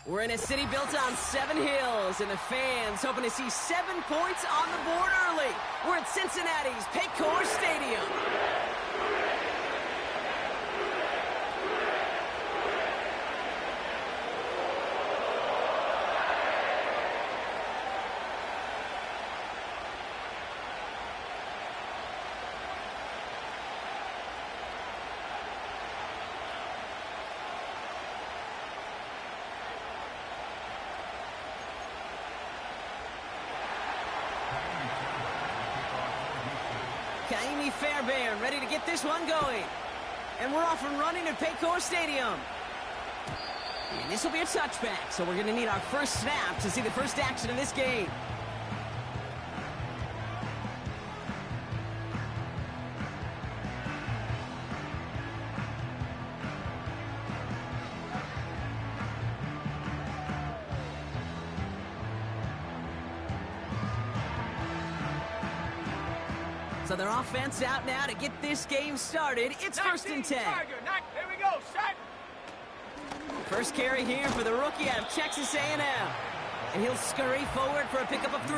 We're in a city built on 7 hills, and the fans hoping to see 7 points on the board early. We're at Cincinnati's Paycor Stadium. Fairbairn ready to get this one going. And we're off and running at Paycor Stadium. And this will be a touchback, so we're going to need our first snap to see the first action of this game. So their offense out now to get this game started. It's 1st and 10. Here we go, set. First carry here for the rookie out of Texas A&M. And he'll scurry forward for a pickup of 3.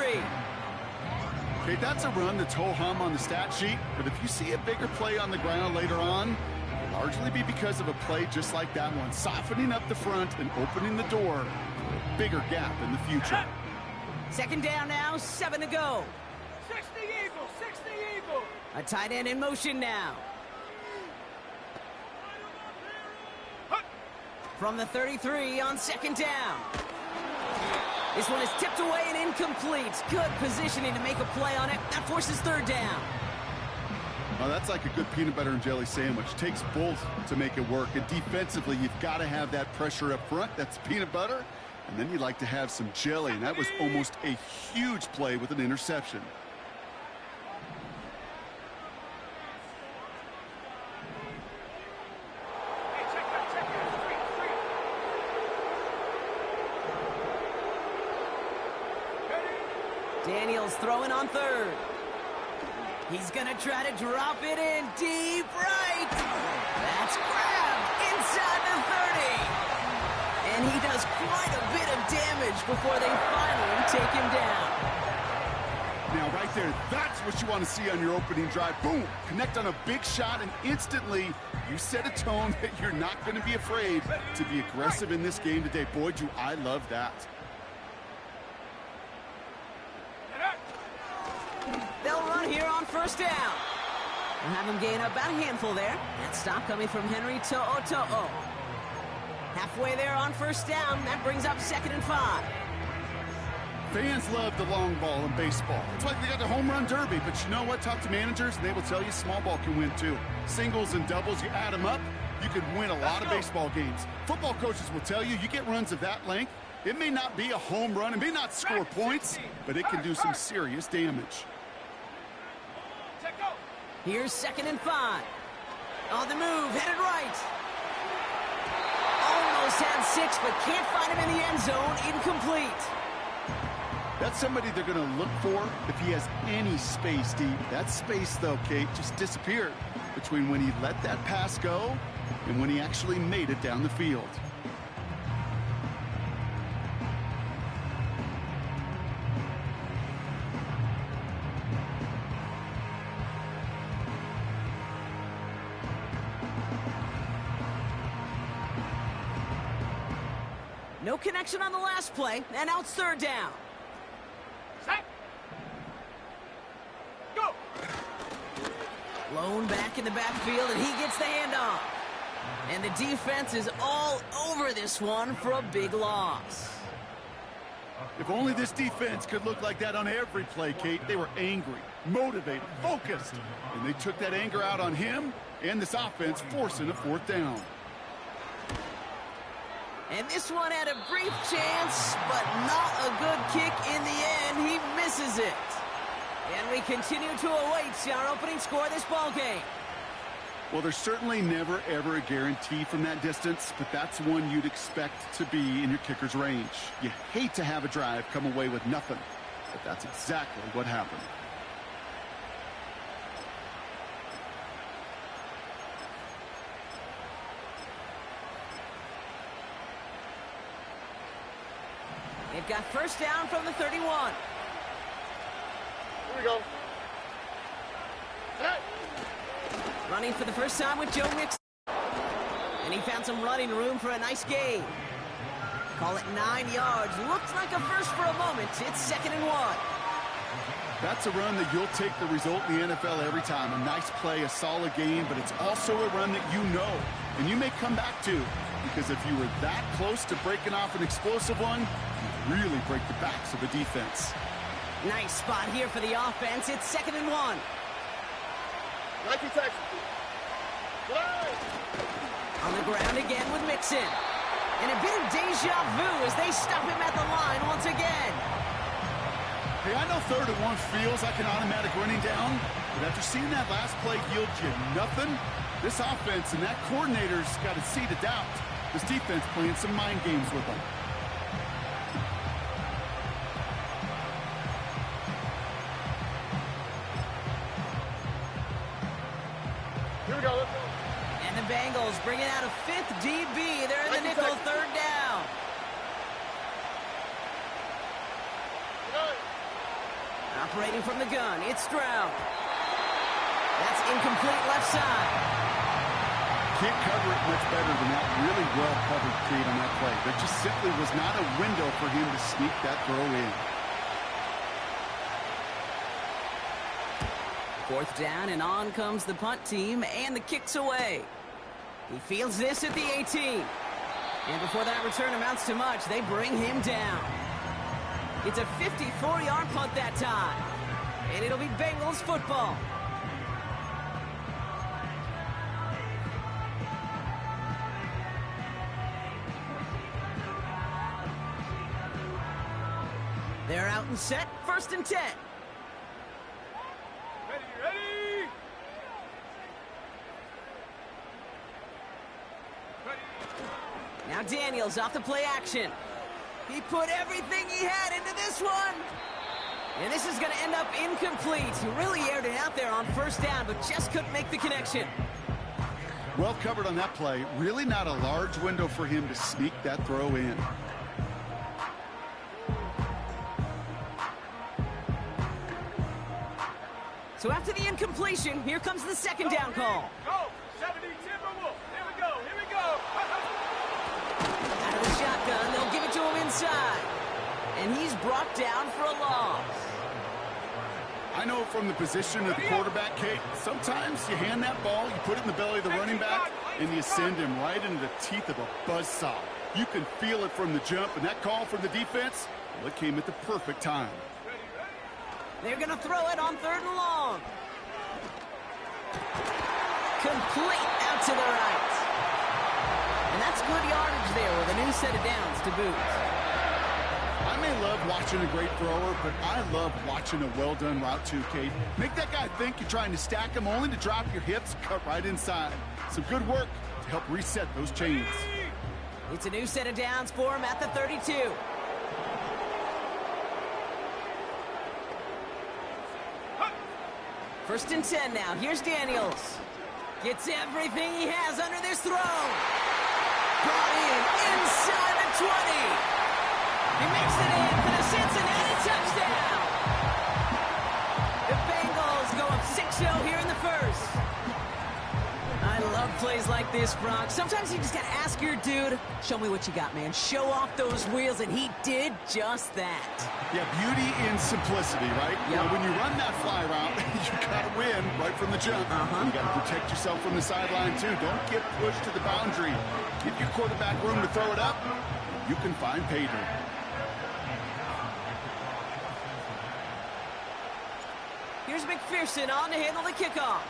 Okay, that's a run that's ho-hum on the stat sheet, but if you see a bigger play on the ground later on, it'll largely be because of a play just like that one, softening up the front and opening the door for a bigger gap in the future. 2nd down now, 7 to go. 60 Eagles, 60 Eagles. A tight end in motion now. From the 33 on 2nd down. This one is tipped away and incomplete. Good positioning to make a play on it. That forces 3rd down. Well, that's like a good peanut butter and jelly sandwich. Takes both to make it work. And defensively, you've got to have that pressure up front. That's peanut butter. And then you'd like to have some jelly. And that was almost a huge play with an interception. Daniels throwing on 3rd. He's going to try to drop it in deep right. That's grabbed inside the 30. And he does quite a bit of damage before they finally take him down. Now, right there, that's what you want to see on your opening drive. Boom! Connect on a big shot, and instantly you set a tone that you're not going to be afraid to be aggressive in this game today. Boy, do I love that. They'll run here on 1st down. We'll have him gain about a handful there. That stop coming from Henry To'o. Halfway there on 1st down. That brings up 2nd and 5. Fans love the long ball in baseball. It's like they got the home run derby. But you know what? Talk to managers, and they will tell you small ball can win too. Singles and doubles, you add them up, you could win a lot of baseball games. Football coaches will tell you, you get runs of that length, it may not be a home run, it may not score points, but it can do some serious damage. Here's 2nd and 5. On the move, headed right. Almost had 6, but can't find him in the end zone. Incomplete. That's somebody they're going to look for if he has any space deep. That space, though, Kate, just disappeared between when he let that pass go and when he actually made it down the field. No connection on the last play, and now it's 3rd down. Set. Go. Lone back in the backfield, and he gets the handoff. And the defense is all over this one for a big loss. If only this defense could look like that on every play, Kate. They were angry, motivated, focused. And they took that anger out on him and this offense, forcing a 4th down. And this one had a brief chance, but not a good kick in the end. He misses it. And we continue to await our opening score of this ball game. Well, there's certainly never, ever a guarantee from that distance, but that's one you'd expect to be in your kicker's range. You hate to have a drive come away with nothing, but that's exactly what happened. They've got first down from the 31. Here we go. Set. Running for the first time with Joe Mixon. And he found some running room for a nice gain. Call it 9 yards. Looks like a first for a moment. It's 2nd and 1. That's a run that you'll take the result in the NFL every time. A nice play, a solid game, but it's also a run that you know and you may come back to, because if you were that close to breaking off an explosive one, you really break the backs of the defense. Nice spot here for the offense. It's 2nd and 1. Nike Texas. On the ground again with Mixon. And a bit of deja vu as they stop him at the line once again. Hey, I know 3rd and 1 feels like an automatic running down, but after seeing that last play yield you nothing, this offense and that coordinator's got a seed of doubt. This defense playing some mind games with them. Here we go. Let's go. And the Bengals bringing out a 5th DB. They're in the nickel, 3rd down. Operating from the gun, it's Stroud. That's incomplete left side. Can't cover it much better than that really well-covered create on that play. There just simply was not a window for him to sneak that throw in. 4th down, and on comes the punt team, and the kick's away. He fields this at the 18. And before that return amounts to much, they bring him down. It's a 54-yard punt that time. And it'll be Bengals football. They're out and set, 1st and 10. Ready. Now Daniels off the play action. He put everything he had into this one. And this is going to end up incomplete. He really aired it out there on 1st down, but just couldn't make the connection. Well covered on that play. Really not a large window for him to sneak that throw in. So after the incompletion, here comes the 2nd down call. Go. 70 Timberwolves. Here we go. Out of the shotgun, they'll give it to him inside. And he's brought down for a loss. I know from the position of the quarterback, Kate, sometimes you hand that ball, you put it in the belly of the running back, and you send him right into the teeth of a buzzsaw. You can feel it from the jump, and that call from the defense, well, it came at the perfect time. They're going to throw it on 3rd and long. Complete out to the right. And that's good yardage there with a new set of downs to boot. I may love watching a great thrower, but I love watching a well-done route too, Kate. Make that guy think you're trying to stack him only to drop your hips, cut right inside. Some good work to help reset those chains. It's a new set of downs for him at the 32. First and 10 now. Here's Daniels. Gets everything he has under this throw. Brought in inside the 20. He makes it in for the Cincinnati touchdown. The Bengals go up 6-0 here in the 1st. I love plays like this, Brock. Sometimes you just got to ask your dude, show me what you got, man. Show off those wheels, and he did just that. Yeah, beauty in simplicity, right? Yep. You know, when you run that fly route, you got to win right from the jump. You got to protect yourself from the sideline, too. Don't get pushed to the boundary. Give your quarterback room to throw it up. You can find pay dirt. Here's McPherson on to handle the kickoff.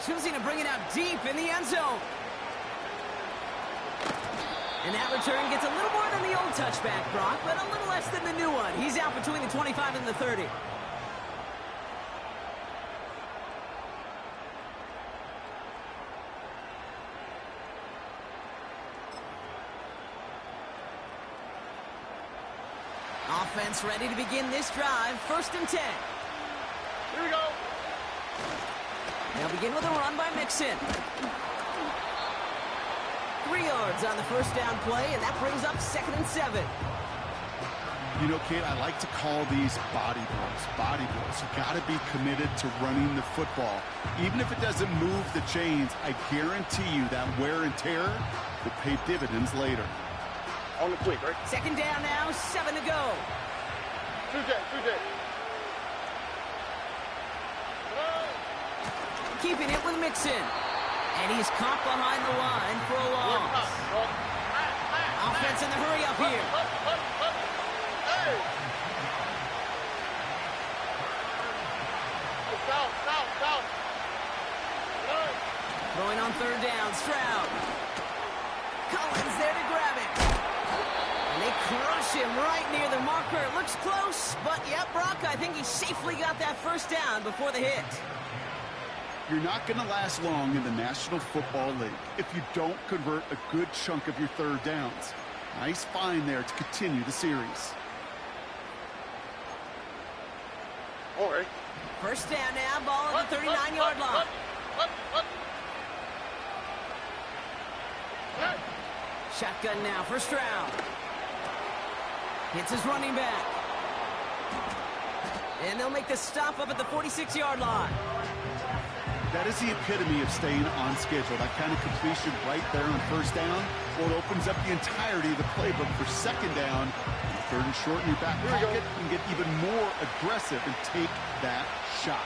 Choosing to bring it out deep in the end zone. And that return gets a little more than the old touchback, Brock, but a little less than the new one. He's out between the 25 and the 30. Offense ready to begin this drive. 1st and 10. Here we go. They'll begin with a run by Mixon. 3 yards on the first down play, and that brings up 2nd and 7. You know, Kate, I like to call these body blows. Body blows. You got to be committed to running the football. Even if it doesn't move the chains, I guarantee you that wear and tear will pay dividends later. On the quick, right? 2nd down now, 7 to go. 2J. Keeping it with Mixon. And he's caught behind the line for a loss. Offense in the hurry up here. Hey! South. Throwing on 3rd down, Stroud. Collins there to grab it. And they crush him right near the marker. It looks close, but yep, Brock, I think he safely got that 1st down before the hit. You're not going to last long in the National Football League if you don't convert a good chunk of your 3rd downs. Nice find there to continue the series. All right. 1st down now, ball at the 39-yard line. Shotgun now for Stroud. Hits his running back. And they'll make the stop up at the 46-yard line. That is the epitome of staying on schedule. That kind of completion right there on 1st down, well, it opens up the entirety of the playbook for 2nd down. 3rd and short in your back pocket, you can get even more aggressive and take that shot.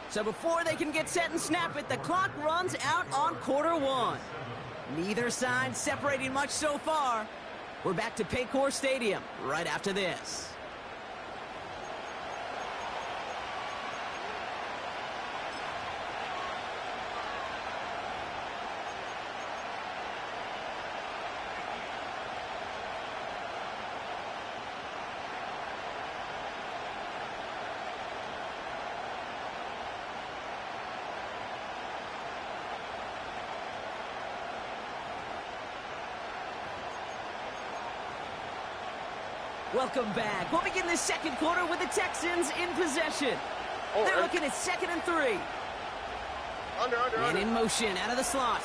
So before they can get set and snap it, the clock runs out on quarter 1. Neither side separating much so far. We're back to Paycor Stadium right after this. Welcome back. We'll begin the 2nd quarter with the Texans in possession. They're looking at 2nd and 3. And in motion out of the slot.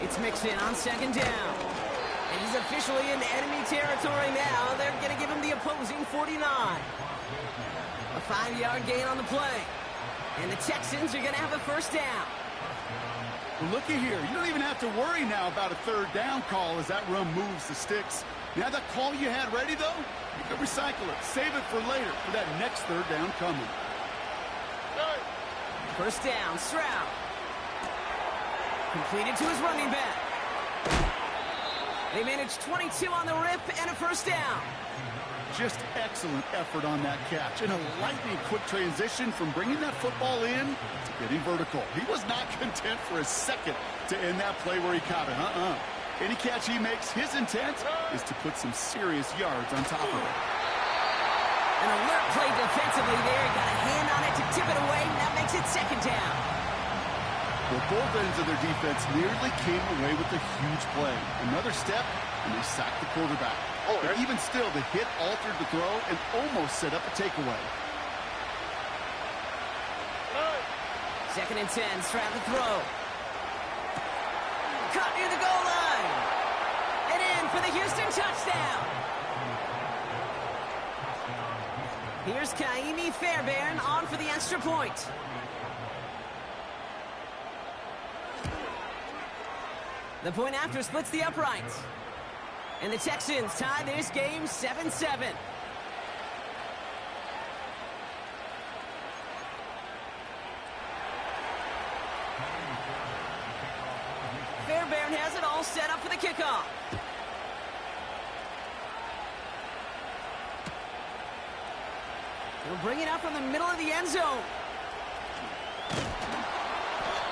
It's mixed in on 2nd down. And he's officially in enemy territory now. They're going to give him the opposing 49. A 5-yard gain on the play. And the Texans are going to have a 1st down. Well, looky here. You don't even have to worry now about a 3rd down call as that run moves the sticks. Now that call you had ready, though, you can recycle it. Save it for later for that next 3rd down coming. 1st down, Stroud. Completed to his running back. They managed 22 on the rip and a 1st down. Just excellent effort on that catch. And a lightning quick transition from bringing that football in to getting vertical. He was not content for a second to end that play where he caught it. Any catch he makes, his intent is to put some serious yards on top of it. An alert play defensively there. Got a hand on it to tip it away. That makes it 2nd down. Well, both ends of their defense nearly came away with a huge play. Another step, and they sacked the quarterback. But even still, the hit altered the throw and almost set up a takeaway. 2nd and 10, Stroud to throw. Caught near the goal line. And in for the Houston touchdown. Here's Kaimi Fairbairn on for the extra point. The point after splits the uprights. And the Texans tie this game 7-7. Fairbairn has it all set up for the kickoff. He'll bring it up from the middle of the end zone.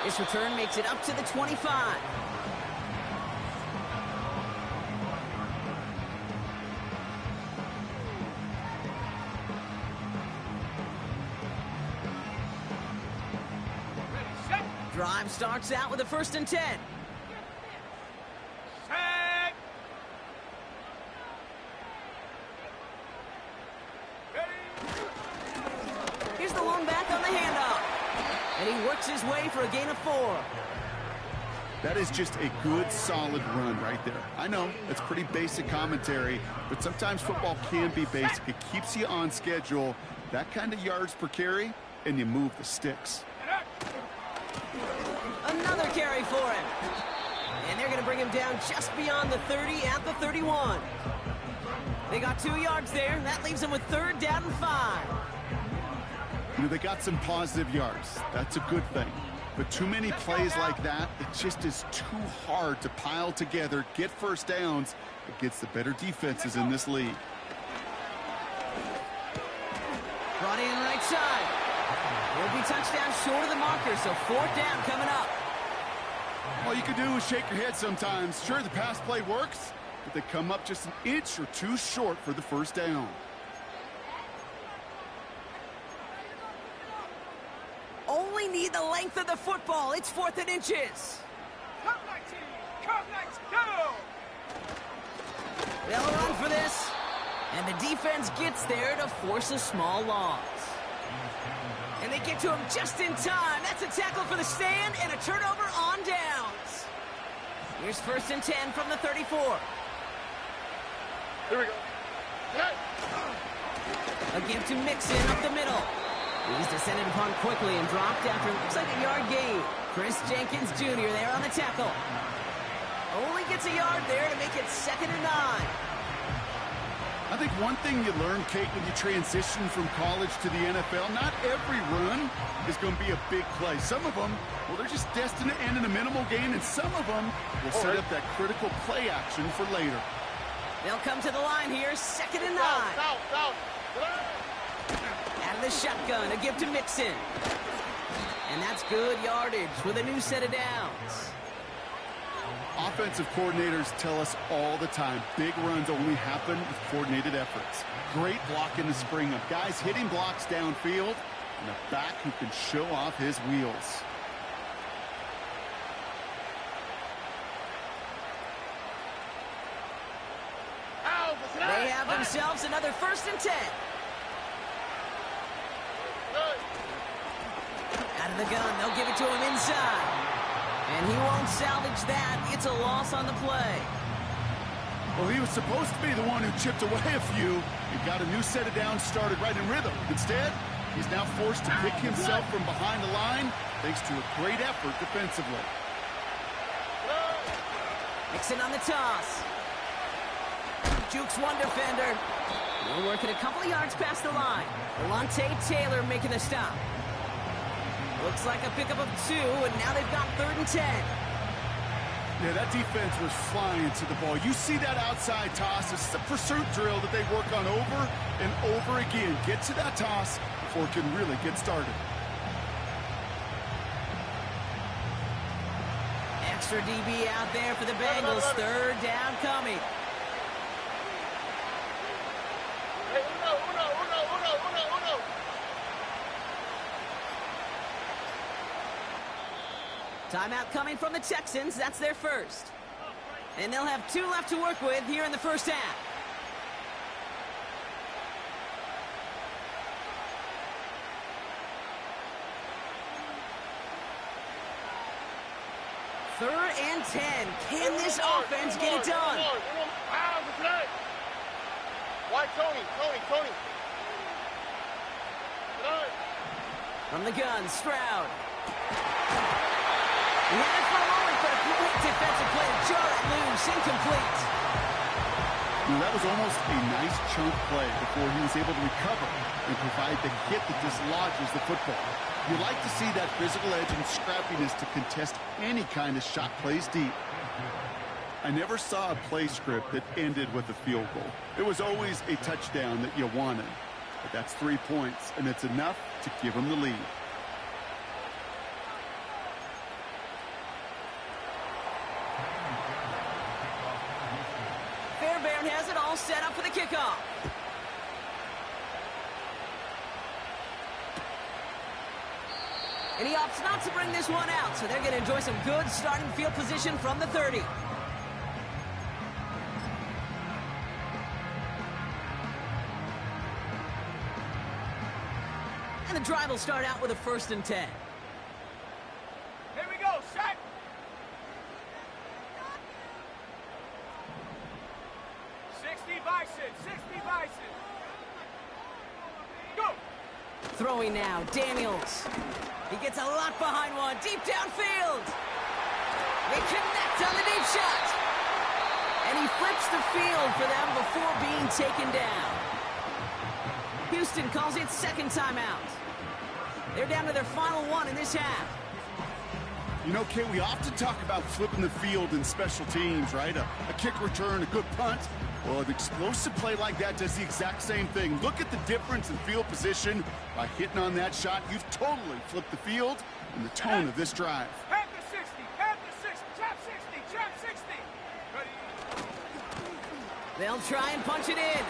This return makes it up to the 25. Drive starts out with a 1st and 10. Set. Here's the long back on the handoff. And he works his way for a gain of 4. That is just a good, solid run right there. I know, it's pretty basic commentary, but sometimes football can be basic. It keeps you on schedule, that kind of yards per carry, and you move the sticks. Another carry for him. And they're going to bring him down just beyond the 30 at the 31. They got 2 yards there. That leaves them with 3rd down and 5. You know, they got some positive yards. That's a good thing. But too many plays like that, it just is too hard to pile together, get 1st downs against the better defenses in this league. Brought in right side. He'll be touchdown short of the marker, so 4th down coming up. All you can do is shake your head sometimes. Sure, the pass play works, but they come up just an inch or 2 short for the 1st down. Only need the length of the football. It's 4th and inches. Come, Knights, go! They'll run for this. And the defense gets there to force a small loss. And they get to him just in time. That's a tackle for the stand and a turnover on downs. Here's 1st and 10 from the 34. Here we go. Hey. A give to Mixon up the middle. He's descended upon quickly and dropped after looks like a yard gain. Chris Jenkins Jr. there on the tackle. Only gets a yard there to make it 2nd and 9. I think one thing you learn, Kate, when you transition from college to the NFL, not every run is going to be a big play. Some of them, well, they're just destined to end in a minimal gain, and some of them will set up that critical play action for later. They'll come to the line here, 2nd and 9. Down. Out of the shotgun, a give to Mixon. And that's good yardage with a new set of downs. Offensive coordinators tell us all the time, big runs only happen with coordinated efforts. Great blocking to spring up. Guys hitting blocks downfield, and a back who can show off his wheels. They have themselves another 1st and 10. Out of the gun, they'll give it to him inside. And he won't salvage that. It's a loss on the play. Well, he was supposed to be the one who chipped away a few and got a new set of downs started right in rhythm. Instead, he's now forced to pick himself from behind the line thanks to a great effort defensively. Mixon on the toss. Jukes one defender. We're working a couple of yards past the line. Alontae Taylor making the stop. Looks like a pickup of 2, and now they've got 3rd and 10. Yeah, that defense was flying to the ball. You see that outside toss. This is a pursuit drill that they work on over and over again. Get to that toss before it can really get started. Extra DB out there for the Bengals. 3rd down coming. Hey, uno. Timeout coming from the Texans. That's their first. And they'll have 2 left to work with here in the 1st half. Third and 10. Can this offense get it done? Why, Tony. From the gun, Stroud. He had it for a moment, but a quick defensive play to jar it loose, incomplete. That was almost a nice chunk play before he was able to recover and provide the hit that dislodges the football. You like to see that physical edge and scrappiness to contest any kind of shot plays deep. I never saw a play script that ended with a field goal. It was always a touchdown that you wanted. But that's 3 points, and it's enough to give them the lead. Fairbairn has it all set up for the kickoff. And he opts not to bring this one out, so they're going to enjoy some good starting field position from the 30. And the drive will start out with a 1st and 10. Here we go, set. 60 Bison, 60 Bison. Go. Throwing now, Daniels. He gets a lot behind one, deep downfield. They connect on the deep shot. And he flips the field for them before being taken down. Houston calls it 2nd timeout. They're down to their final one in this half. You know, Kate, we often talk about flipping the field in special teams, right? A kick return, a good punt. Well, an explosive play like that does the exact same thing. Look at the difference in field position. By hitting on that shot, you've totally flipped the field and the tone of this drive. Half the 60, half the 60, trap 60, trap 60. Ready? They'll try and punch it in.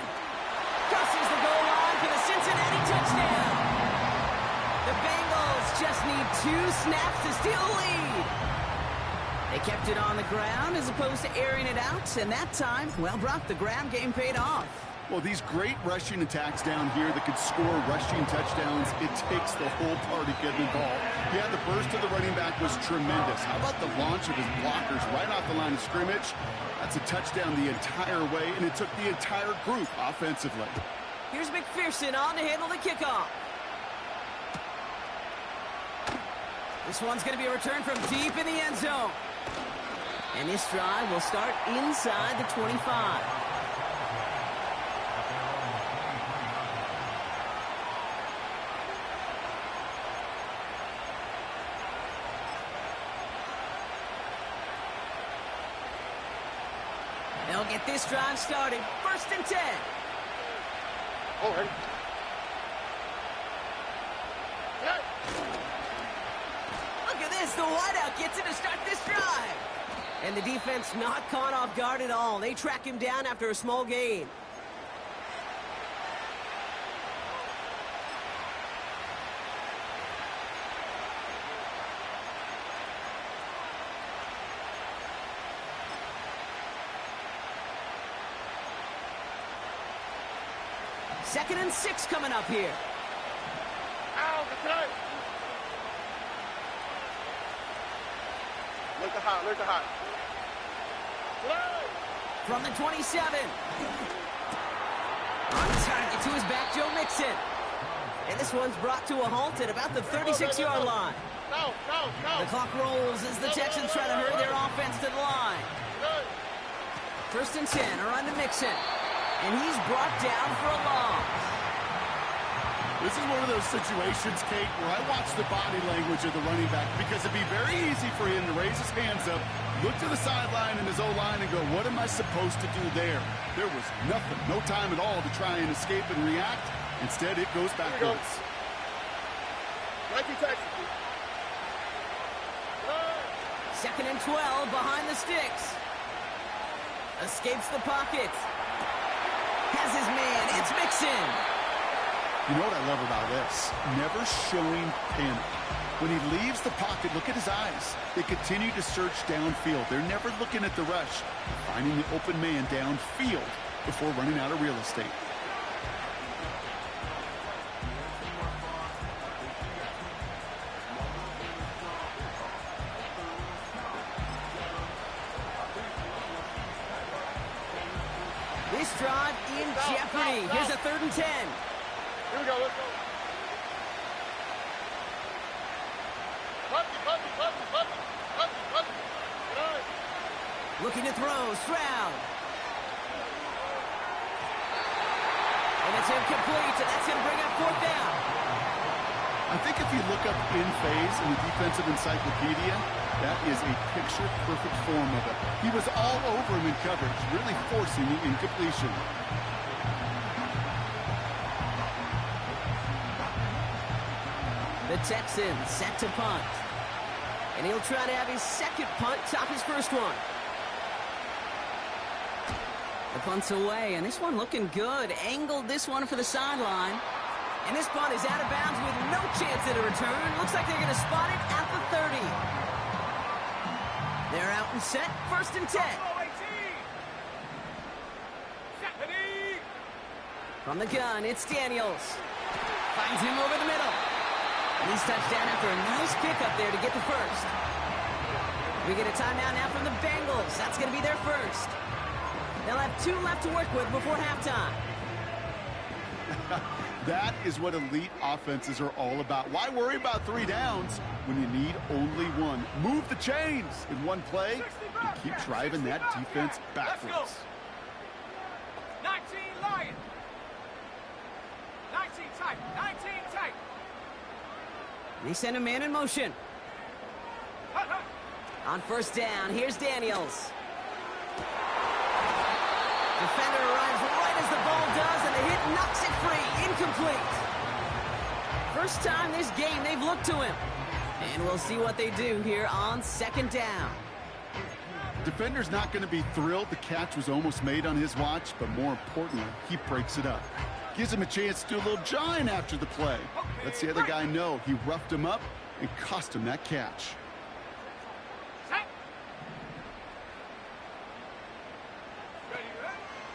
Crosses the goal line for the Cincinnati touchdown. The Bengals just need 2 snaps to steal the lead. They kept it on the ground as opposed to airing it out, and that time, well, Brock, the ground game paid off. Well, these great rushing attacks down here that could score rushing touchdowns, it takes the whole party getting involved. Yeah, the burst of the running back was tremendous. How about the launch of his blockers right off the line of scrimmage? That's a touchdown the entire way, and it took the entire group offensively. Here's McPherson on to handle the kickoff. This one's going to be a return from deep in the end zone. And this drive will start inside the 25. They'll get this drive started. 1st and 10. Oh, ready? Set. Look at this. The wideout gets it to start this drive. And the defense not caught off guard at all. They track him down after a small gain. Second and 6 coming up here. Ow, the play. Look the hot, look the hot. Play. From the 27. On target to his back, Joe Mixon. And this one's brought to a halt at about the 36-yard line. No, no, no. The clock rolls as the Texans try to hurry their offense to the line. Good. 1st and 10, a run to Mixon. And he's brought down for a loss. This is one of those situations, Kate, where I watch the body language of the running back because it'd be very easy for him to raise his hands up, look to the sideline and his O-line and go, what am I supposed to do there? There was nothing, no time at all to try and escape and react. Instead, it goes backwards. 19 Texas. 2nd and 12 behind the sticks. Escapes the pocket. Has his man. It's Mixon. You know what I love about this? Never showing panic. When he leaves the pocket, look at his eyes. They continue to search downfield. They're never looking at the rush. Finding the open man downfield before running out of real estate. This drive in jeopardy. Here's a 3rd and 10. Here we go, let's go. Puppy. Good. Looking to throw. Stroud. And it's incomplete, and that's going to bring up 4th down. I think if you look up in phase in the defensive encyclopedia, that is a picture-perfect form of it. He was all over him in coverage, really forcing the incompletion. The Texans set to punt. And he'll try to have his 2nd punt top his 1st one. The punt's away, and this one looking good. Angled this one for the sideline. And this punt is out of bounds with no chance at a return. Looks like they're going to spot it at the 30. They're out and set, 1st and 10. From the gun, it's Daniels. Finds him over the middle. And he's touched down after a nice pickup there to get the first. We get a timeout now from the Bengals. That's going to be their first. They'll have 2 left to work with before halftime. That is what elite offenses are all about. Why worry about 3 downs when you need only 1? Move the chains in one play and keep driving that defense backwards. 19 Lions. 19 tight. 19 tight. They send a man in motion. On 1st down, here's Daniels. Defender arrives right as the ball does, and the hit knocks it free. Incomplete. First time this game they've looked to him. And we'll see what they do here on 2nd down. Defender's not going to be thrilled the catch was almost made on his watch, but more importantly, he breaks it up. Gives him a chance to do a little jawing after the play. Lets the other guy know he roughed him up and cost him that catch.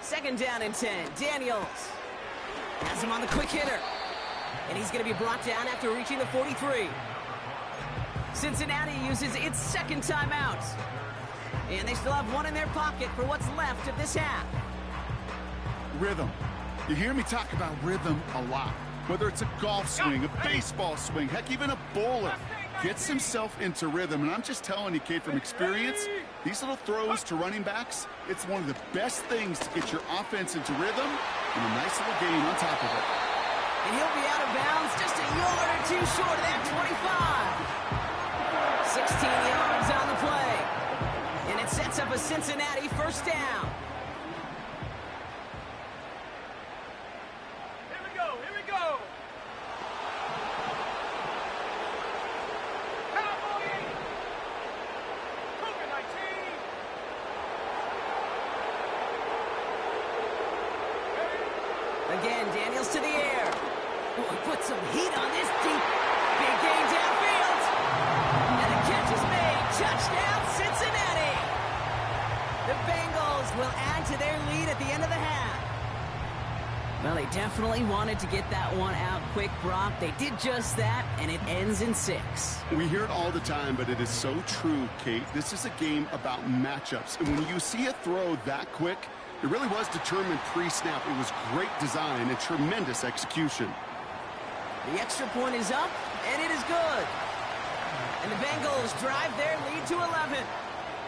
2nd down and 10. Daniels has him on the quick hitter. And he's going to be brought down after reaching the 43. Cincinnati uses its 2nd timeout. And they still have 1 in their pocket for what's left of this half. Rhythm. You hear me talk about rhythm a lot. Whether it's a golf swing, a baseball swing, heck, even a bowler gets himself into rhythm. And I'm just telling you, Kate, from experience, these little throws to running backs, it's one of the best things to get your offense into rhythm and a nice little gain on top of it. And he'll be out of bounds just a yard or 2 short of that 25. 16 yards on the play. And it sets up a Cincinnati 1st down. Again, Daniels to the air. Boy, put some heat on this deep. Big gain downfield. And the catch is made. Touchdown, Cincinnati. The Bengals will add to their lead at the end of the half. Well, they definitely wanted to get that one out quick, Brock. They did just that, and it ends in 6. We hear it all the time, but it is so true, Kate. This is a game about matchups. And when you see a throw that quick, it really was determined pre-snap. It was great design and tremendous execution. The extra point is up, and it is good. And the Bengals drive their lead to 11.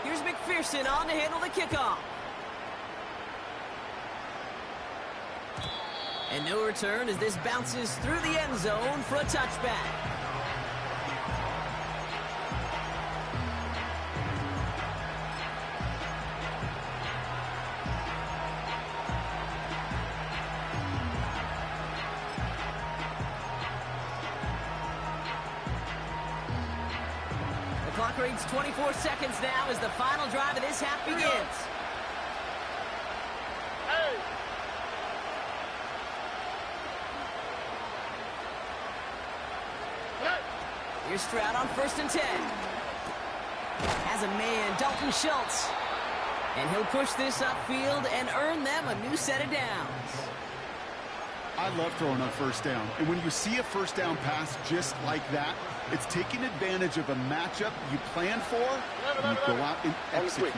Here's McPherson on to handle the kickoff. And no return as this bounces through the end zone for a touchback. The clock reads 24 seconds now as the final drive of this half begins. Here's Stroud on 1st and 10. Has a man, Dalton Schultz. And he'll push this upfield and earn them a new set of downs. I love throwing on 1st down. And when you see a 1st down pass just like that, it's taking advantage of a matchup you plan for, and you go out and execute.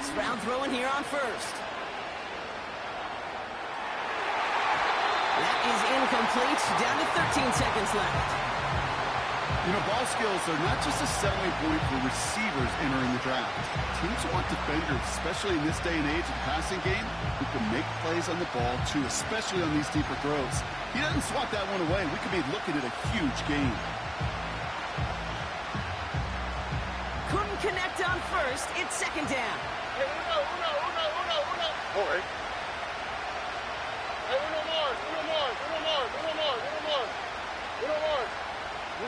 Stroud throwing here on 1st. That is incomplete. Down to 13 seconds left. You know, ball skills are not just a selling point for receivers entering the draft. Teams want defenders, especially in this day and age of the passing game, who can make plays on the ball, too, especially on these deeper throws. He doesn't swat that one away. We could be looking at a huge game. Couldn't connect on 1st. It's 2nd down. Hey, uno. All right. Hey, uno more.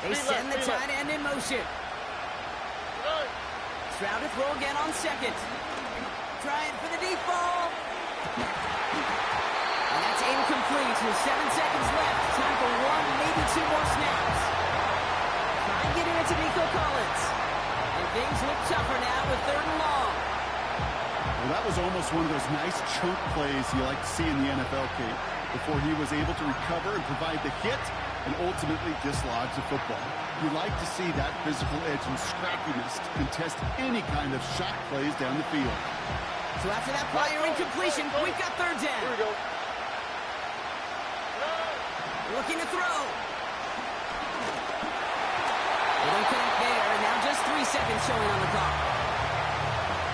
They send the tight end in motion. Stroud to throw again on 2nd. Trying for the deep ball. And that's incomplete. complete with 7 seconds left. Time for one, maybe two more snaps. Try and get it into Nico Collins. And things look tougher now with 3rd and long. Well, that was almost one of those nice chunk plays you like to see in the NFL, Kate, before he was able to recover and provide the hit and ultimately dislodge the football. You like to see that physical edge and scrappiness to contest any kind of shot plays down the field. So after that prior incompletion, we've got 3rd down. Here we go. Looking to throw. They don't connect there, and now just 3 seconds showing on the clock.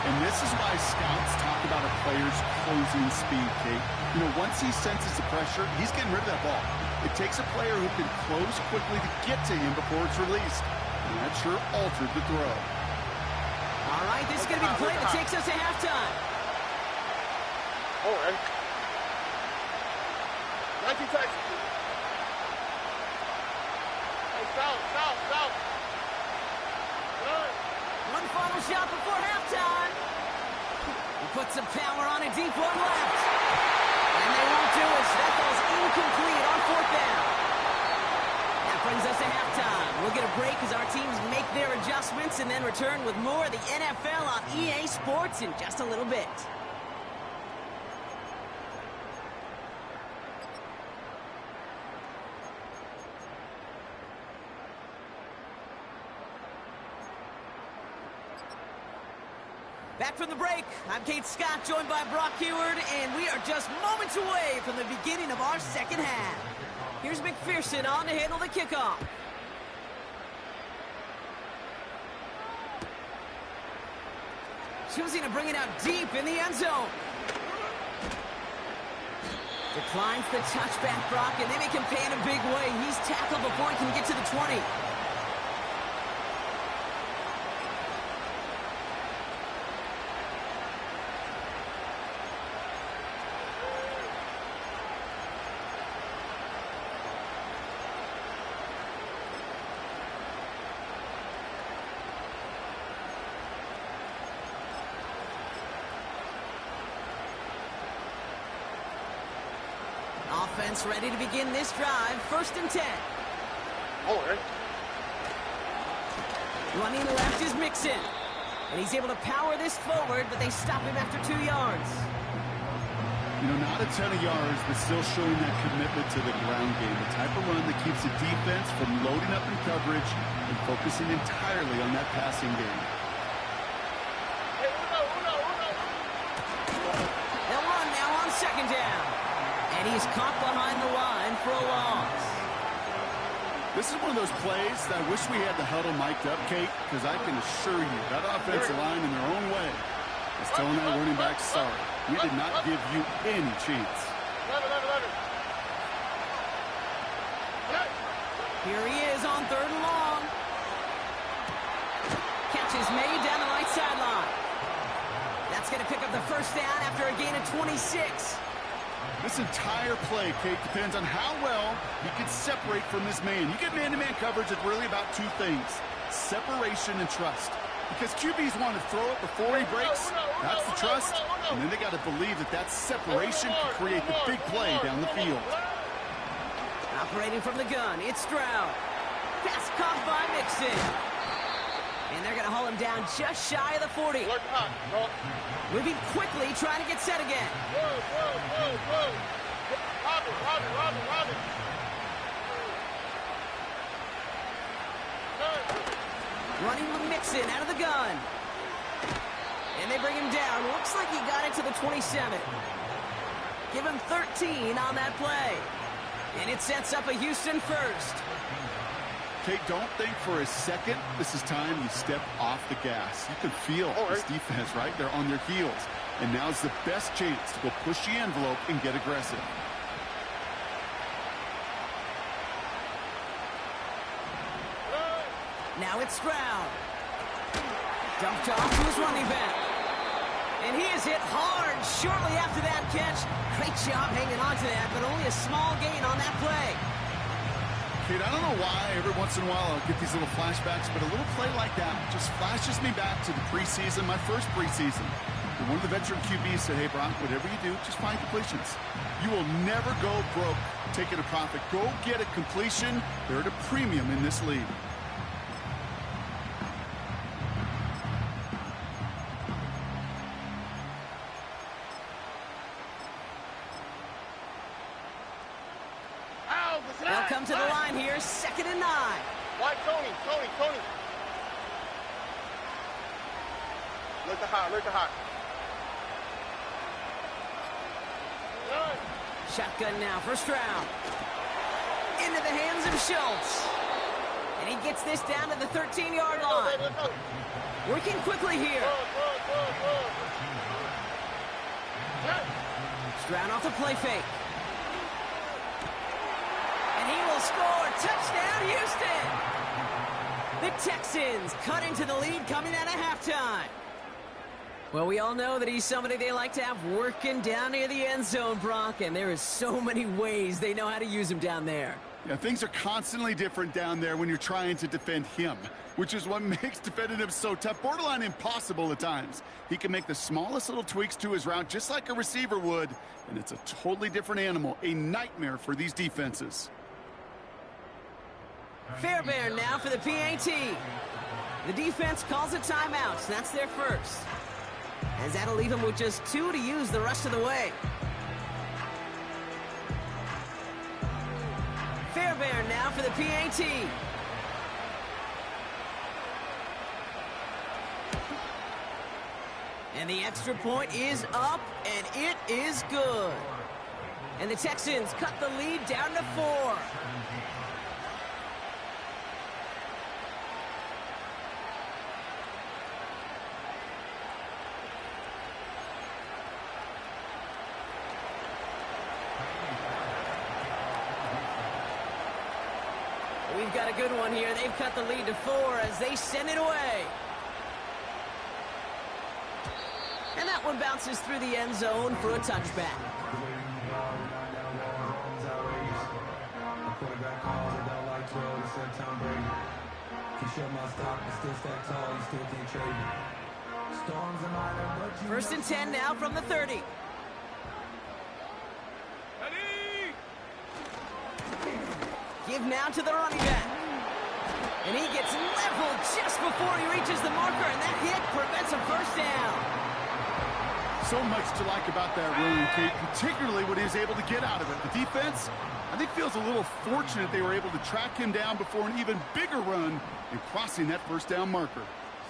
And this is why scouts talk about a player's closing speed, Kate. You know, once he senses the pressure, he's getting rid of that ball. It takes a player who can close quickly to get to him before it's released. And that sure altered the throw. All right, this is going to be the play that takes us to halftime. All right. 19 seconds. Hey, foul. One final shot before halftime. He puts some power on a deep one left. And they won't do it. So that ball's incomplete on 4th down. That brings us to halftime. We'll get a break as our teams make their adjustments and then return with more of the NFL on EA Sports in just a little bit. Back from the break, I'm Kate Scott, joined by Brock Heward, and we are just moments away from the beginning of our second half. Here's McPherson on to handle the kickoff. Choosing to bring it out deep in the end zone. Declines the touchback, Brock, and they make him pay in a big way. He's tackled before he can get to the 20. Offense ready to begin this drive. 1st and 10. All right. Running left is Mixon. And he's able to power this forward, but they stop him after 2 yards. You know, not a ton of yards, but still showing that commitment to the ground game. The type of run that keeps the defense from loading up in coverage and focusing entirely on that passing game. Hey, Uno. They'll run now on 2nd down. And he's caught behind the line for a loss. This is one of those plays that I wish we had the huddle mic'd up, Kate, because I can assure you that offensive line in their own way is telling that running back, sorry, we did not give you any chance. 11. Here he is on 3rd and long. Catch is made down the right sideline. That's going to pick up the 1st down after a gain of 26. This entire play, Kate, depends on how well he can separate from his man. You get man-to-man coverage, it's really about 2 things, separation and trust. Because QBs want to throw it before he breaks, that's the trust, and then they got to believe that separation can create the big play down the field. Operating from the gun, it's Stroud. Pass caught by Mixon. And they're going to haul him down just shy of the 40. Moving quickly, trying to get set again. Whoa. Robin. Running with Mixon out of the gun. And they bring him down. Looks like he got it to the 27. Give him 13 on that play. And it sets up a Houston 1st. Kate, don't think for a second this is time you step off the gas. You can feel this defense, right? They're on their heels. And now's the best chance to go push the envelope and get aggressive. Now it's Stroud. Dumped off to his running back. And he is hit hard shortly after that catch. Great job hanging on to that, but only a small gain on that play. Kate, I don't know why every once in a while I'll get these little flashbacks, but a little play like that just flashes me back to the preseason, my first preseason. And one of the veteran QBs said, hey, Brock, whatever you do, just find completions. You will never go broke taking a profit. Go get a completion. They're at a premium in this league. They'll come to the line here, 2nd and 9. Wide Tony. Look to hot. Shotgun now, first round. Into the hands of Schultz. And he gets this down to the 13-yard line. Working quickly here. Stroud off the play fake. And he will score. Touchdown, Houston. The Texans cut into the lead coming out of halftime. Well, we all know that he's somebody they like to have working down near the end zone, Brock, and there is so many ways they know how to use him down there. Yeah, things are constantly different down there when you're trying to defend him, which is what makes defending him so tough, borderline impossible at times. He can make the smallest little tweaks to his route just like a receiver would, and it's a totally different animal, a nightmare for these defenses. Fairbairn now for the PAT. The defense calls a timeout, so that's their first. As that'll leave him with just 2 to use the rest of the way. Fairbairn now for the PAT. And the extra point is up, and it is good. And the Texans cut the lead down to 4. We've got a good one here. They've cut the lead to 4 as they send it away. And that one bounces through the end zone for a touchback. First and 10 now from the 30. Give now to the running back. And he gets leveled just before he reaches the marker, and that hit prevents a first down. So much to like about that run, Kate, particularly what he was able to get out of it. The defense, I think, feels a little fortunate they were able to track him down before an even bigger run and crossing that first down marker.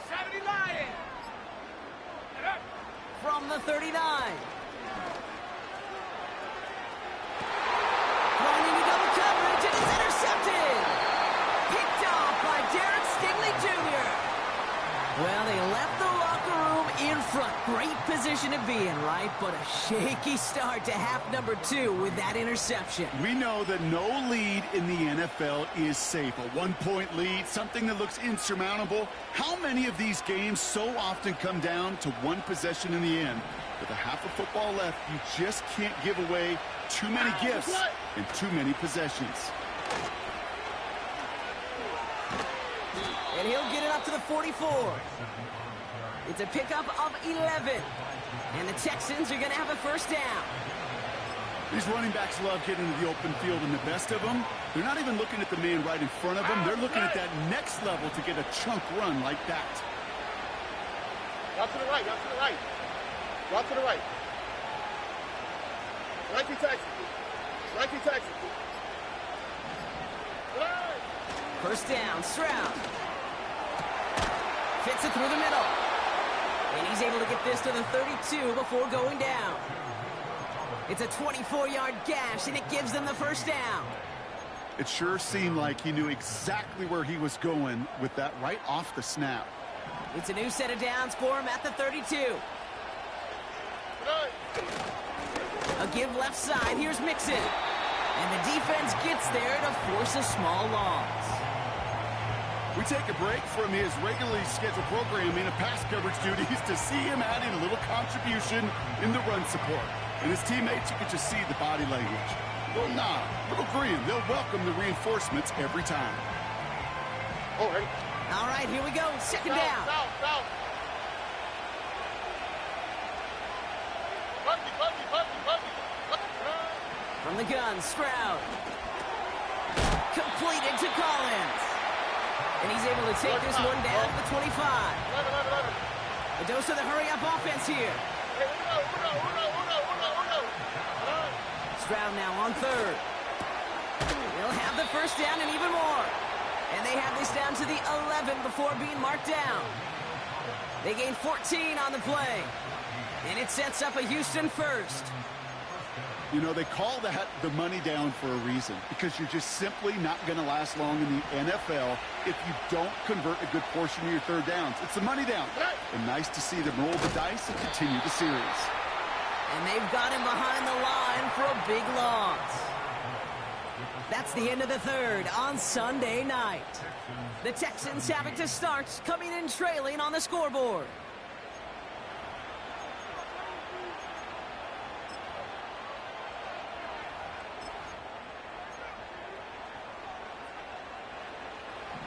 70 Lions. From the 39. Well, they left the locker room in front. Great position to be in, right? But a shaky start to half number 2 with that interception. We know that no lead in the NFL is safe. A 1-point lead, something that looks insurmountable. How many of these games so often come down to one possession in the end? With a half of football left, you just can't give away too many gifts and too many possessions. And he'll get it up to the 44. It's a pickup of 11. And the Texans are going to have a first down. These running backs love getting into the open field, and the best of them, they're not even looking at the man right in front of them. They're looking at that next level to get a chunk run like that. Out to the right, out to the right. Out to the right. Right to Texas. Right to Texas. First down, Stroud. Fits it through the middle. And he's able to get this to the 32 before going down. It's a 24-yard gash, and it gives them the first down. It sure seemed like he knew exactly where he was going with that right off the snap. It's a new set of downs for him at the 32. A give left side. Here's Mixon. And the defense gets there to force a small loss. We take a break from his regularly scheduled programming and pass coverage duties to see him adding a little contribution in the run support. And his teammates, you can just see the body language. Little nod, little grin. They'll welcome the reinforcements every time. Oh, ready? All right, here we go. Second down. South. Bumpy. From the gun, Stroud. Completed to Collins. And he's able to take this one down to the 25. A dose of the hurry-up offense here. Stroud now on third. They'll have the first down and even more. And they have this down to the 11 before being marked down. They gain 14 on the play. And it sets up a Houston first. You know, they call that the money down for a reason, because you're just simply not going to last long in the NFL if you don't convert a good portion of your third downs. It's the money down. And nice to see them roll the dice and continue the series. And they've got him behind the line for a big loss. That's the end of the third on Sunday night. The Texans have it to start, coming in trailing on the scoreboard.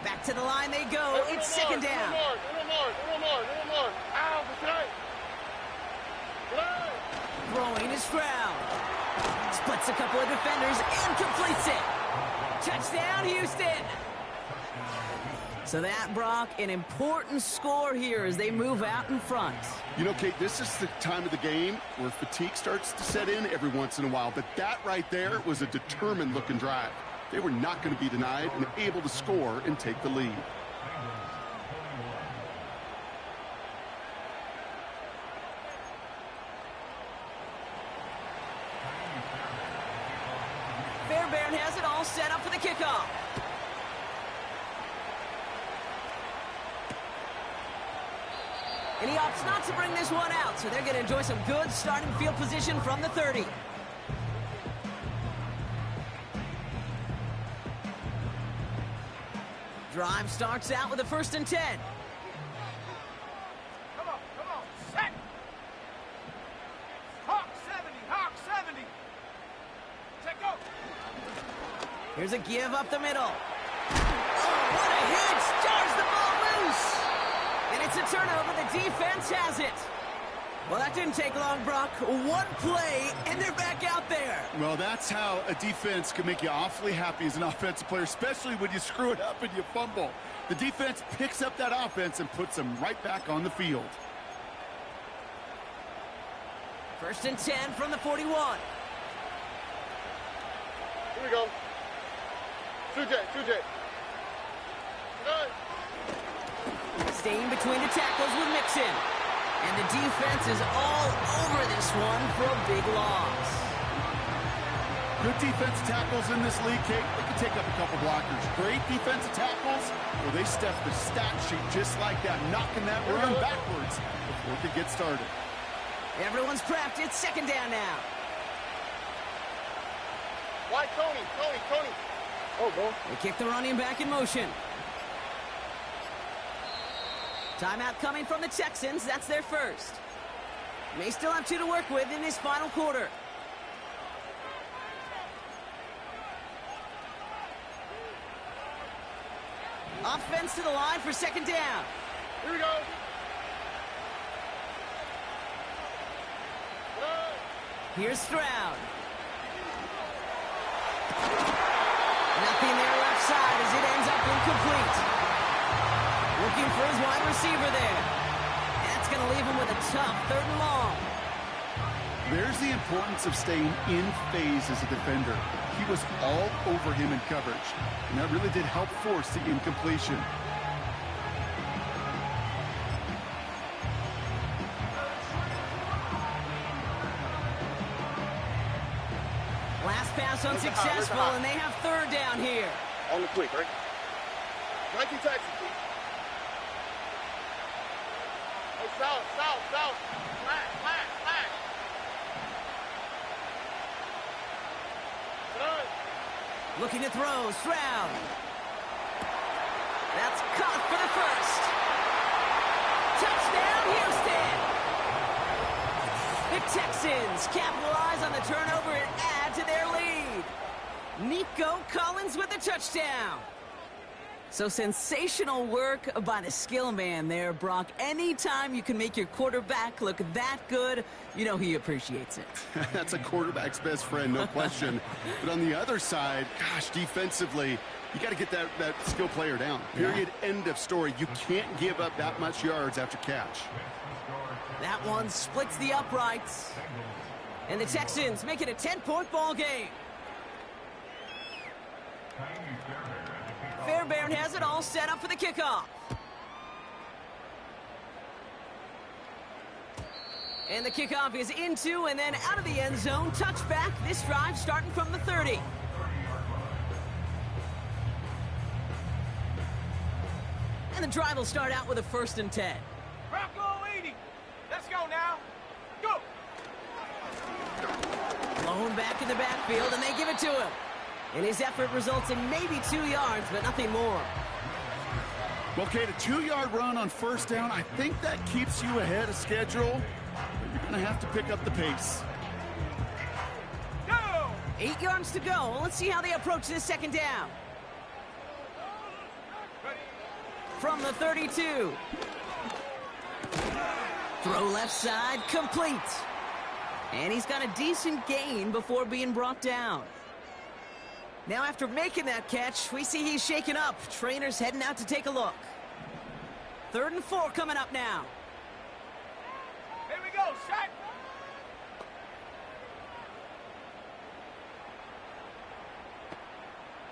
Back to the line they go. It's second down. Throwing is Stroud. Splits a couple of defenders and completes it. Touchdown, Houston. So that, Brock, an important score here as they move out in front. You know, Kate, this is the time of the game where fatigue starts to set in every once in a while. But that right there was a determined-looking drive. They were not going to be denied and able to score and take the lead. Fairbairn has it all set up for the kickoff. And he opts not to bring this one out, so they're going to enjoy some good starting field position from the 30. Drive starts out with a 1st and 10. Come on, set. Hawk 70. Take go. Here's a give up the middle. Oh, what a hit! Jars the ball loose! And it's a turnover. The defense has it. Well, that didn't take long, Brock. One play, and they're back out there. Well, that's how a defense can make you awfully happy as an offensive player, especially when you screw it up and you fumble. The defense picks up that offense and puts them right back on the field. 1st and 10 from the 41. Here we go. 2J. Staying between the tackles with Mixon. And the defense is all over this one for a big loss. Good defensive tackles in this league, Kate. They can take up a couple blockers. Great defensive tackles, well, they step the stat sheet just like that, knocking that run backwards before it could get started. Everyone's prepped. It's second down now. Why, Tony? Oh, boy. They kick the running back in motion. Timeout coming from the Texans. That's their first. May still have 2 to work with in this final quarter. Offense to the line for second down. Here we go. Here's Stroud. Nothing there left side as it ends up incomplete. Looking for his wide receiver there. That's going to leave him with a tough 3rd and long. There's the importance of staying in phase as a defender. He was all over him in coverage, and that really did help force the incompletion. Last pass unsuccessful, and they have 3rd down here. On the quick, right? 19 Texas, please. Hey, south. Flat. Looking to throw, Stroud. That's caught for the first. Touchdown, Houston! The Texans capitalize on the turnover and add to their lead. Nico Collins with the touchdown. So sensational work by the skill man there, Brock. Anytime you can make your quarterback look that good, you know he appreciates it. That's a quarterback's best friend, no question. But on the other side, gosh, defensively, you got to get that skill player down. Period, end of story. You can't give up that much yards after catch. That one splits the uprights. And the Texans make it a 10-point ball game. Fairbairn has it all set up for the kickoff. And the kickoff is into and then out of the end zone. Touchback. This drive starting from the 30. And the drive will start out with a 1st and 10. Bronco 80. Let's go now. Go. Blown back in the backfield, and they give it to him. And his effort results in maybe 2 yards, but nothing more. Well, Kate, a 2-yard run on 1st down, I think that keeps you ahead of schedule. But you're going to have to pick up the pace. Go. 8 yards to go. Let's see how they approach this 2nd down. Ready. From the 32. Throw left side, complete. And he's got a decent gain before being brought down. Now after making that catch, we see he's shaken up. Trainer's heading out to take a look. 3rd and 4 coming up now. Here we go, set.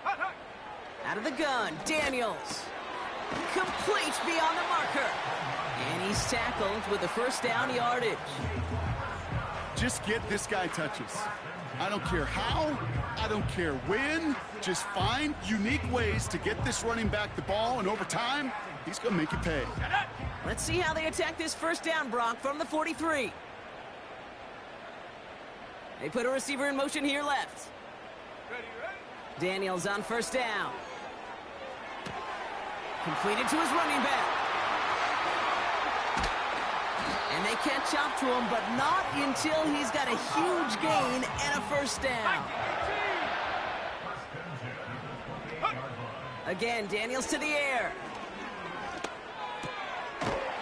Hut, hut. Out of the gun, Daniels. Complete beyond the marker. And he's tackled with the 1st down yardage. Just get this guy touches. I don't care how, I don't care when. Just find unique ways to get this running back the ball, and over time, he's going to make you pay. Let's see how they attack this 1st down, Brock, from the 43. They put a receiver in motion here left. Ready, ready. Daniels on 1st down. Completed to his running back. And they catch up to him, but not until he's got a huge gain and a 1st down. Again, Daniels to the air.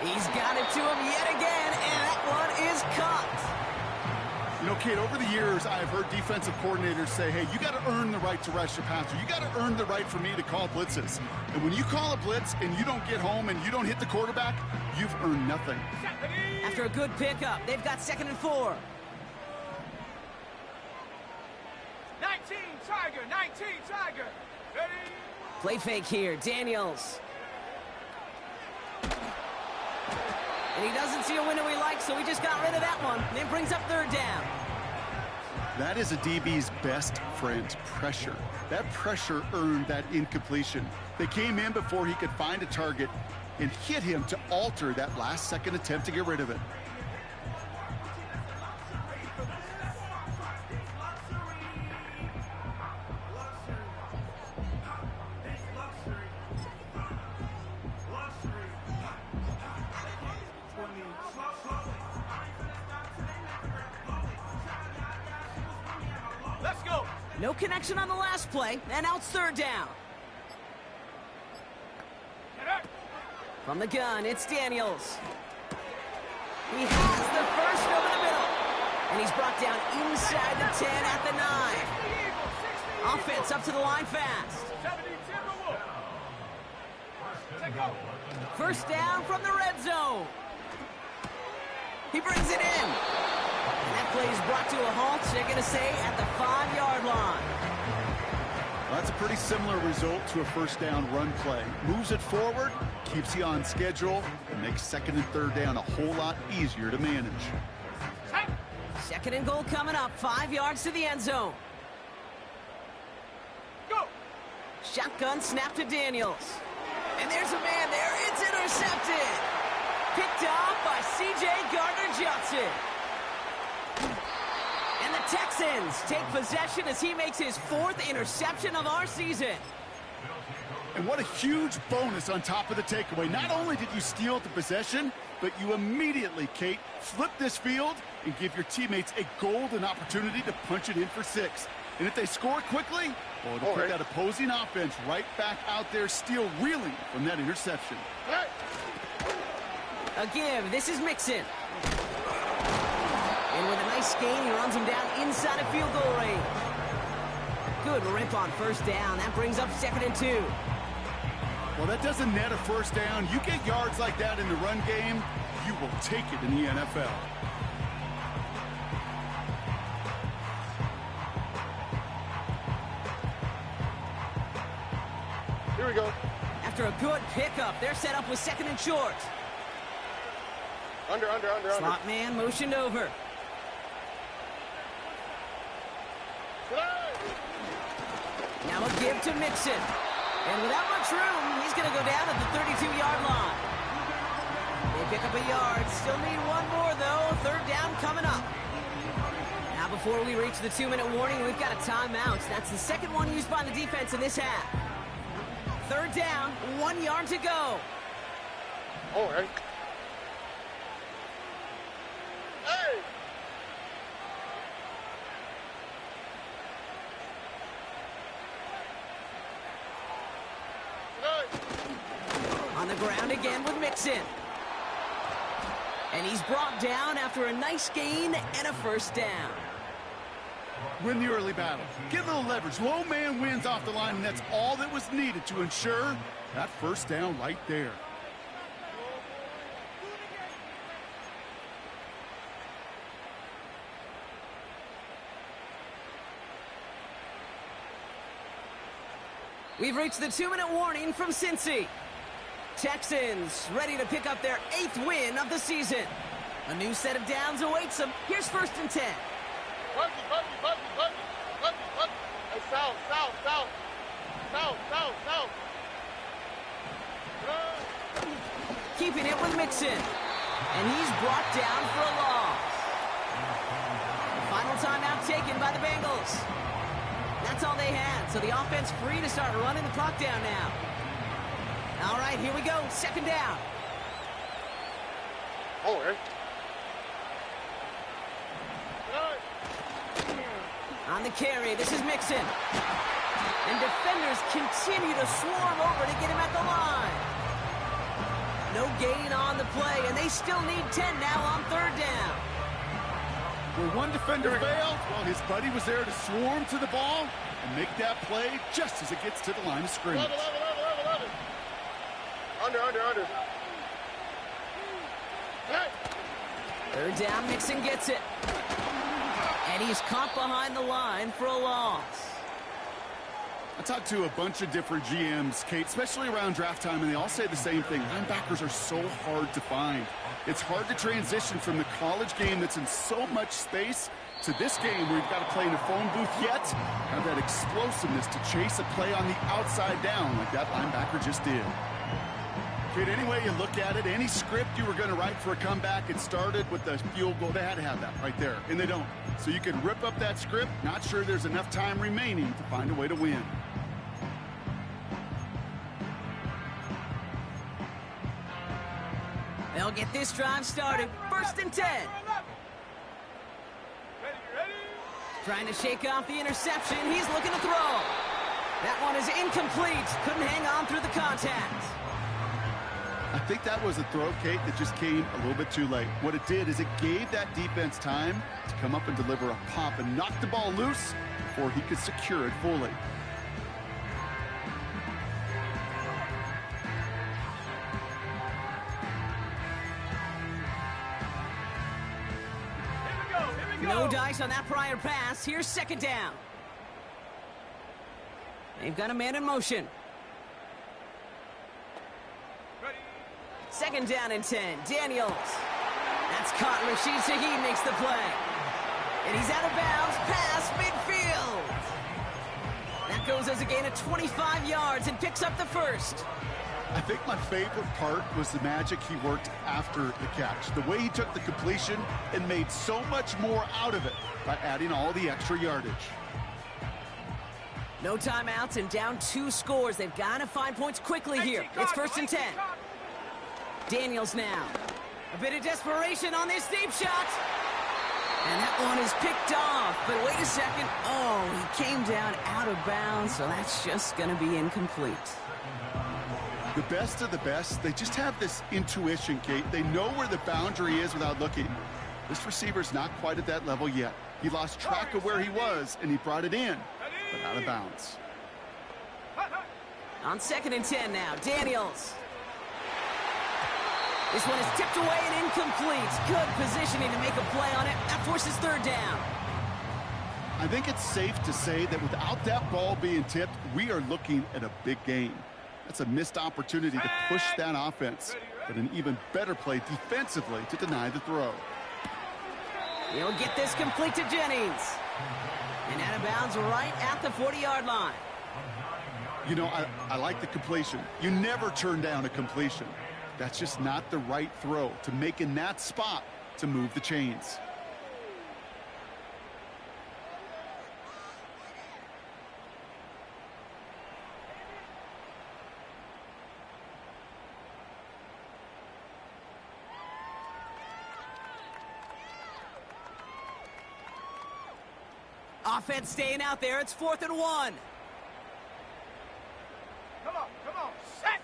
He's got it to him yet again, and that one is caught. You know, Kate, over the years, I've heard defensive coordinators say, hey, you got to earn the right to rush your passer. You got to earn the right for me to call blitzes. And when you call a blitz and you don't get home and you don't hit the quarterback, you've earned nothing. After a good pickup, they've got 2nd and 4. 19 Tiger, 19 Tiger. Ready. Play fake here, Daniels. And he doesn't see a window he likes, so he just got rid of that one. Then brings up 3rd down. That is a DB's best friend, pressure. That pressure earned that incompletion. They came in before he could find a target and hit him to alter that last-second attempt to get rid of it. Let's go. No connection on the last play, and now it's 3rd down. Get up. From the gun, it's Daniels. He has the 1st over the middle. And he's brought down inside the 10 at the 9. Offense up to the line fast. 70 Timberwolves. Take off. 1st down from the red zone. He brings it in. And that play is brought to a halt, they're going to say, at the 5-yard line. Well, that's a pretty similar result to a 1st down run play. Moves it forward, keeps you on schedule, and makes 2nd and 3rd down a whole lot easier to manage. 2nd and goal coming up, 5 yards to the end zone. Go. Shotgun snap to Daniels. And there's a man there. It's intercepted. Picked off by C.J. Gardner-Johnson. And the Texans take possession as he makes his 4th interception of our season. And what a huge bonus on top of the takeaway. Not only did you steal the possession, but you immediately, Kate, flip this field and give your teammates a golden opportunity to punch it in for 6. And if they score quickly, Well, to put that opposing offense right back out there, still reeling from that interception. A give. This is Mixon. And with a nice gain, he runs him down inside of field goal range. Good rip on first down. That brings up 2nd and 2. Well, that doesn't net a first down. You get yards like that in the run game, you will take it in the NFL. Here we go. After a good pickup, they're set up with 2nd and short. Under. Slot man motioned over. Now a give to Mixon. And without much room, he's going to go down at the 32-yard line. They pick up a yard. Still need one more, though. 3rd down coming up. Now before we reach the 2-minute warning, we've got a timeout. That's the 2nd one used by the defense in this half. 3rd down, 1 yard to go. All right. Hey! On the ground again with Mixon. And he's brought down after a nice gain and a 1st down. Win the early battle. Get a little leverage. Low man wins off the line, and that's all that was needed to ensure that 1st down right there. We've reached the 2-minute warning from Cincy. Texans ready to pick up their 8th win of the season. A new set of downs awaits them. Here's 1st and 10. Buggy. Hey, south. Keeping it with Mixon. And he's brought down for a loss. Final timeout taken by the Bengals. That's all they had, so the offense free to start running the clock down now. All right, here we go. 2nd down. All right. On the carry, this is Mixon. And defenders continue to swarm over to get him at the line. No gain on the play, and they still need 10 now on 3rd down. Where one defender failed, well, his buddy was there to swarm to the ball and make that play just as it gets to the line of scrimmage. 11. Under. Hey! 3rd down, Mixon gets it. And he's caught behind the line for a loss. I talked to a bunch of different GMs, Kate, especially around draft time, and they all say the same thing. Linebackers are so hard to find. It's hard to transition from the college game that's in so much space to this game where you've got to play in a phone booth, yet have that explosiveness to chase a play on the outside down like that linebacker just did. Kate, any way you look at it, any script you were going to write for a comeback, it started with the field goal. They had to have that right there, and they don't. So you can rip up that script, not sure there's enough time remaining to find a way to win. They'll get this drive started. 1st and 10. Ready? Trying to shake off the interception. He's looking to throw. That one is incomplete. Couldn't hang on through the contact. I think that was a throw, Kate, that just came a little bit too late. What it did is it gave that defense time to come up and deliver a pop and knock the ball loose before he could secure it fully. Here we go. No dice on that prior pass. Here's 2nd down. They've got a man in motion. Ready? 2nd down and 10. Daniels. That's caught. Rashid Shaheed makes the play. And he's out of bounds past midfield. That goes as a gain of 25 yards and picks up the 1st. I think my favorite part was the magic he worked after the catch. The way he took the completion and made so much more out of it by adding all the extra yardage. No timeouts and down 2 scores. They've got to find points quickly here. It's 1st and 10. Daniels now. A bit of desperation on this deep shot. And that one is picked off, but wait a second. Oh, he came down out of bounds, so that's just going to be incomplete. The best of the best, they just have this intuition, Kate. They know where the boundary is without looking. This receiver's not quite at that level yet. He lost track of where he was, and he brought it in, but out of bounds. On 2nd and 10 now, Daniels. This one is tipped away and incomplete. Good positioning to make a play on it. That forces 3rd down. I think it's safe to say that without that ball being tipped, we are looking at a big game. That's a missed opportunity to push that offense, but an even better play defensively to deny the throw. He'll get this complete to Jennings. And out of bounds right at the 40-yard line. You know, I like the completion. You never turn down a completion. That's just not the right throw to make in that spot to move the chains. Offense staying out there. It's 4th and 1. Come on, set!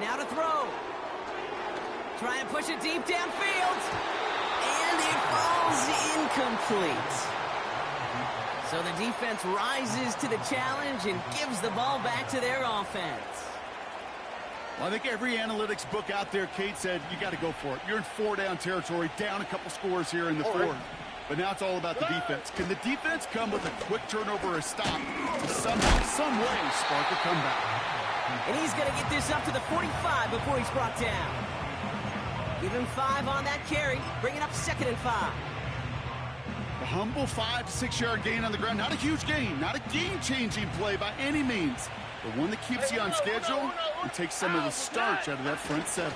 Now to throw. Try and push it deep downfield. And it falls incomplete. So the defense rises to the challenge and gives the ball back to their offense. Well, I think every analytics book out there, Kate, said you got to go for it. You're in 4-down territory, down a couple scores here in the 4th. But now it's all about the defense. Can the defense come with a quick turnover or stop to somehow, some way, spark a comeback? And he's going to get this up to the 45 before he's brought down. Give him 5 on that carry, bringing up 2nd and 5. A humble 5 to 6 yard gain on the ground. Not a huge gain, not a game-changing play by any means, but one that keeps you on schedule and takes some of the starch out of that front 7.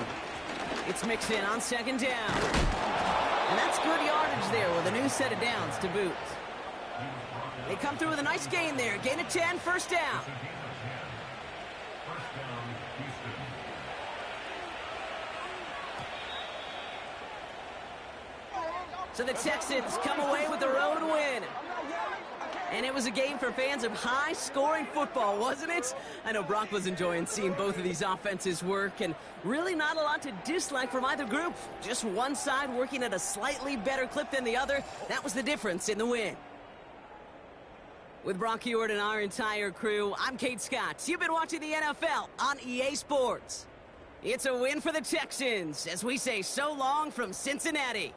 It's mixed in on 2nd down. And that's good yardage there with a new set of downs to boot. They come through with a nice gain there. Gain of 10, 1st down. So the Texans come away with their own win. And it was a game for fans of high-scoring football, wasn't it? I know Brock was enjoying seeing both of these offenses work, and really not a lot to dislike from either group. Just one side working at a slightly better clip than the other. That was the difference in the win. With Brock Heward and our entire crew, I'm Kate Scott. You've been watching the NFL on EA Sports. It's a win for the Texans as we say so long from Cincinnati.